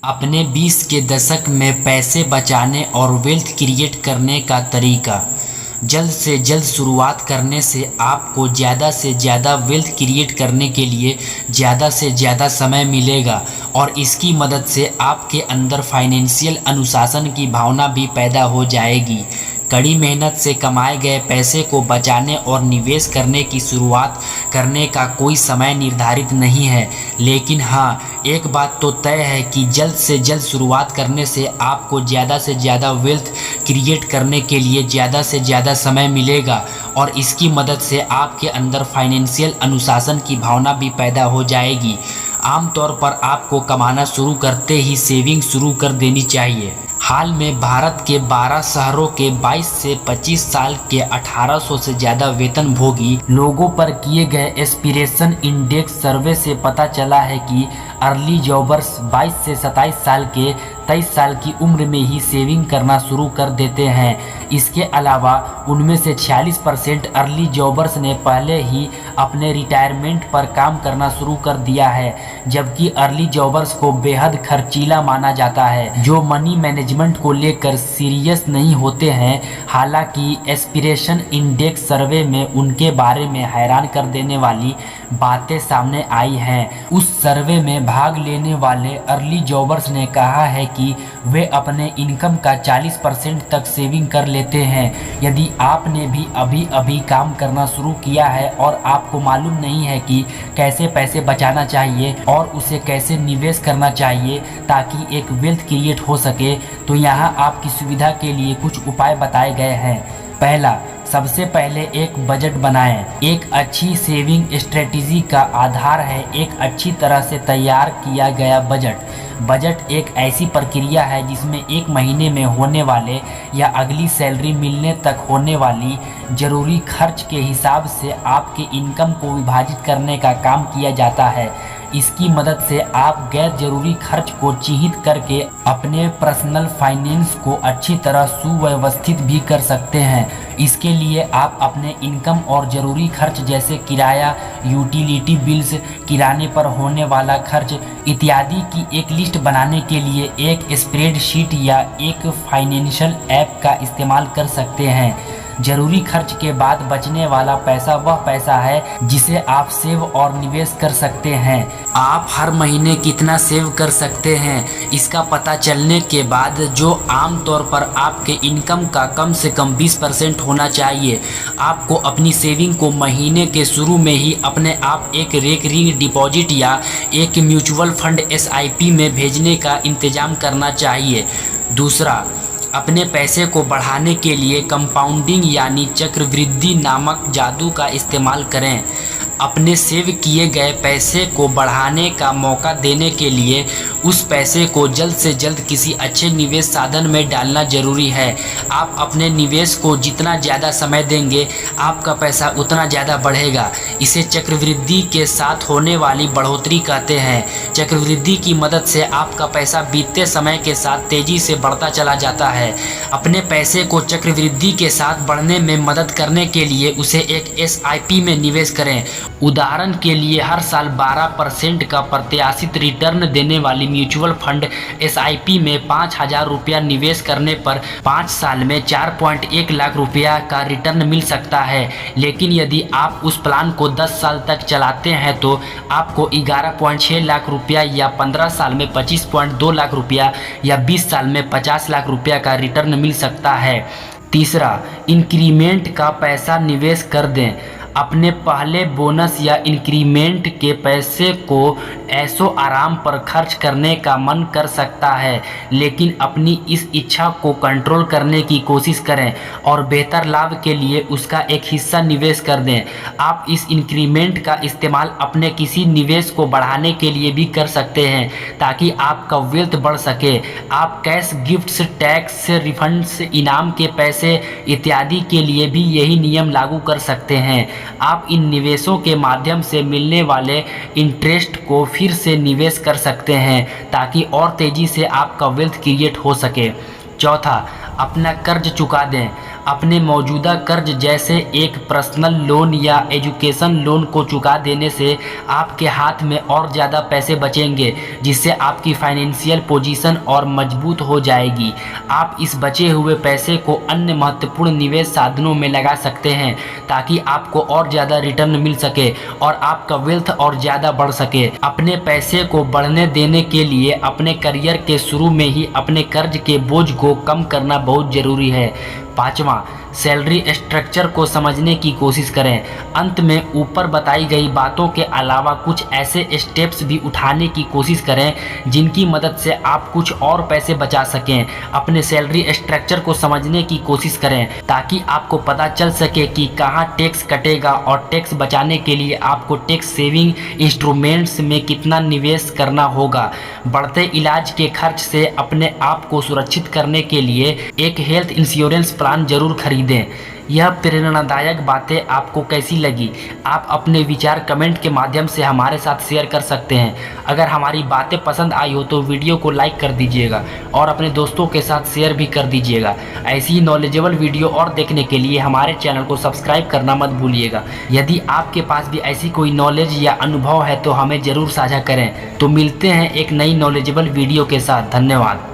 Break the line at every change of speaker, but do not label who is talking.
अपने 20 के दशक में पैसे बचाने और वेल्थ क्रिएट करने का तरीका। जल्द से जल्द शुरुआत करने से आपको ज़्यादा से ज़्यादा वेल्थ क्रिएट करने के लिए ज़्यादा से ज़्यादा समय मिलेगा और इसकी मदद से आपके अंदर फाइनेंशियल अनुशासन की भावना भी पैदा हो जाएगी। कड़ी मेहनत से कमाए गए पैसे को बचाने और निवेश करने की शुरुआत करने का कोई समय निर्धारित नहीं है, लेकिन हाँ, एक बात तो तय है कि जल्द से जल्द शुरुआत करने से आपको ज़्यादा से ज़्यादा वेल्थ क्रिएट करने के लिए ज़्यादा से ज़्यादा समय मिलेगा और इसकी मदद से आपके अंदर फाइनेंशियल अनुशासन की भावना भी पैदा हो जाएगी। आमतौर पर आपको कमाना शुरू करते ही सेविंग शुरू कर देनी चाहिए। हाल में भारत के 12 शहरों के 22 से 25 साल के 1800 से ज़्यादा वेतनभोगी लोगों पर किए गए एस्पिरेशन इंडेक्स सर्वे से पता चला है कि अर्ली जॉबर्स 22 से 27 साल के 23 साल की उम्र में ही सेविंग करना शुरू कर देते हैं। इसके अलावा उनमें से 46% अर्ली जॉबर्स ने पहले ही अपने रिटायरमेंट पर काम करना शुरू कर दिया है, जबकि अर्ली जॉबर्स को बेहद खर्चीला माना जाता है, जो मनी मैनेजमेंट को लेकर सीरियस नहीं होते हैं। हालांकि एस्पिरेशन इंडेक्स सर्वे में उनके बारे में हैरान कर देने वाली बातें सामने आई हैं। उस सर्वे में भाग लेने वाले अर्ली जॉबर्स ने कहा है कि वे अपने इनकम का 40% तक सेविंग कर लेते हैं। यदि आपने भी अभी अभी काम करना शुरू किया है और आपको मालूम नहीं है कि कैसे पैसे बचाना चाहिए और उसे कैसे निवेश करना चाहिए ताकि एक वेल्थ क्रिएट हो सके, तो यहाँ आपकी सुविधा के लिए कुछ उपाय बताए गए हैं। पहला, सबसे पहले एक बजट बनाएं। एक अच्छी सेविंग स्ट्रेटजी का आधार है एक अच्छी तरह से तैयार किया गया बजट। बजट एक ऐसी प्रक्रिया है जिसमें एक महीने में होने वाले या अगली सैलरी मिलने तक होने वाली जरूरी खर्च के हिसाब से आपके इनकम को विभाजित करने का काम किया जाता है। इसकी मदद से आप गैर जरूरी खर्च को चिन्हित करके अपने पर्सनल फाइनेंस को अच्छी तरह सुव्यवस्थित भी कर सकते हैं। इसके लिए आप अपने इनकम और ज़रूरी खर्च जैसे किराया, यूटिलिटी बिल्स, किराने पर होने वाला खर्च इत्यादि की एक लिस्ट बनाने के लिए एक स्प्रेडशीट या एक फाइनेंशियल ऐप का इस्तेमाल कर सकते हैं। जरूरी खर्च के बाद बचने वाला पैसा वह पैसा है जिसे आप सेव और निवेश कर सकते हैं। आप हर महीने कितना सेव कर सकते हैं, इसका पता चलने के बाद जो आमतौर पर आपके इनकम का कम से कम 20% होना चाहिए, आपको अपनी सेविंग को महीने के शुरू में ही अपने आप एक रेकरिंग डिपॉजिट या एक म्यूचुअल फंड SIP में भेजने का इंतजाम करना चाहिए। दूसरा, अपने पैसे को बढ़ाने के लिए कंपाउंडिंग यानी चक्रवृद्धि नामक जादू का इस्तेमाल करें। अपने सेव किए गए पैसे को बढ़ाने का मौका देने के लिए उस पैसे को जल्द से जल्द किसी अच्छे निवेश साधन में डालना जरूरी है। आप अपने निवेश को जितना ज़्यादा समय देंगे, आपका पैसा उतना ज़्यादा बढ़ेगा। इसे चक्रवृद्धि के साथ होने वाली बढ़ोतरी कहते हैं। चक्रवृद्धि की मदद से आपका पैसा बीतते समय के साथ तेज़ी से बढ़ता चला जाता है। अपने पैसे को चक्रवृद्धि के साथ बढ़ने में मदद करने के लिए उसे एक SIP में निवेश करें। उदाहरण के लिए हर साल 12% का प्रत्याशित रिटर्न देने वाली म्यूचुअल फंड SIP में 5,000 रुपया निवेश करने पर 5 साल में 4.1 लाख रुपया का रिटर्न मिल सकता है। लेकिन यदि आप उस प्लान को 10 साल तक चलाते हैं तो आपको 11.6 लाख रुपया या 15 साल में 25.2 लाख रुपया या 20 साल में 50 लाख रुपया का रिटर्न मिल सकता है। तीसरा, इंक्रीमेंट का पैसा निवेश कर दें। अपने पहले बोनस या इंक्रीमेंट के पैसे को ऐशो आराम पर खर्च करने का मन कर सकता है, लेकिन अपनी इस इच्छा को कंट्रोल करने की कोशिश करें और बेहतर लाभ के लिए उसका एक हिस्सा निवेश कर दें। आप इस इंक्रीमेंट का इस्तेमाल अपने किसी निवेश को बढ़ाने के लिए भी कर सकते हैं ताकि आपका वेल्थ बढ़ सके। आप कैश गिफ्ट्स, टैक्स रिफंड्स, इनाम के पैसे इत्यादि के लिए भी यही नियम लागू कर सकते हैं। आप इन निवेशों के माध्यम से मिलने वाले इंटरेस्ट को फिर से निवेश कर सकते हैं ताकि और तेज़ी से आपका वेल्थ क्रिएट हो सके। चौथा, अपना कर्ज चुका दें। अपने मौजूदा कर्ज जैसे एक पर्सनल लोन या एजुकेशन लोन को चुका देने से आपके हाथ में और ज़्यादा पैसे बचेंगे, जिससे आपकी फाइनेंशियल पोजीशन और मजबूत हो जाएगी। आप इस बचे हुए पैसे को अन्य महत्वपूर्ण निवेश साधनों में लगा सकते हैं ताकि आपको और ज़्यादा रिटर्न मिल सके और आपका वेल्थ और ज़्यादा बढ़ सके। अपने पैसे को बढ़ने देने के लिए अपने करियर के शुरू में ही अपने कर्ज के बोझ को कम करना बहुत ज़रूरी है। 5वां, सैलरी स्ट्रक्चर को समझने की कोशिश करें। अंत में ऊपर बताई गई बातों के अलावा कुछ ऐसे स्टेप्स भी उठाने की कोशिश करें जिनकी मदद से आप कुछ और पैसे बचा सकें। अपने सैलरी स्ट्रक्चर को समझने की कोशिश करें ताकि आपको पता चल सके कि कहाँ टैक्स कटेगा और टैक्स बचाने के लिए आपको टैक्स सेविंग इंस्ट्रूमेंट्स में कितना निवेश करना होगा। बढ़ते इलाज के खर्च से अपने आप को सुरक्षित करने के लिए एक हेल्थ इंश्योरेंस प्लान जरूर खरीदें। यह प्रेरणादायक बातें आपको कैसी लगी? आप अपने विचार कमेंट के माध्यम से हमारे साथ शेयर कर सकते हैं। अगर हमारी बातें पसंद आई हो तो वीडियो को लाइक कर दीजिएगा और अपने दोस्तों के साथ शेयर भी कर दीजिएगा। ऐसी ही नॉलेजेबल वीडियो और देखने के लिए हमारे चैनल को सब्सक्राइब करना मत भूलिएगा। यदि आपके पास भी ऐसी कोई नॉलेज या अनुभव है तो हमें ज़रूर साझा करें। तो मिलते हैं एक नई नॉलेजेबल वीडियो के साथ। धन्यवाद।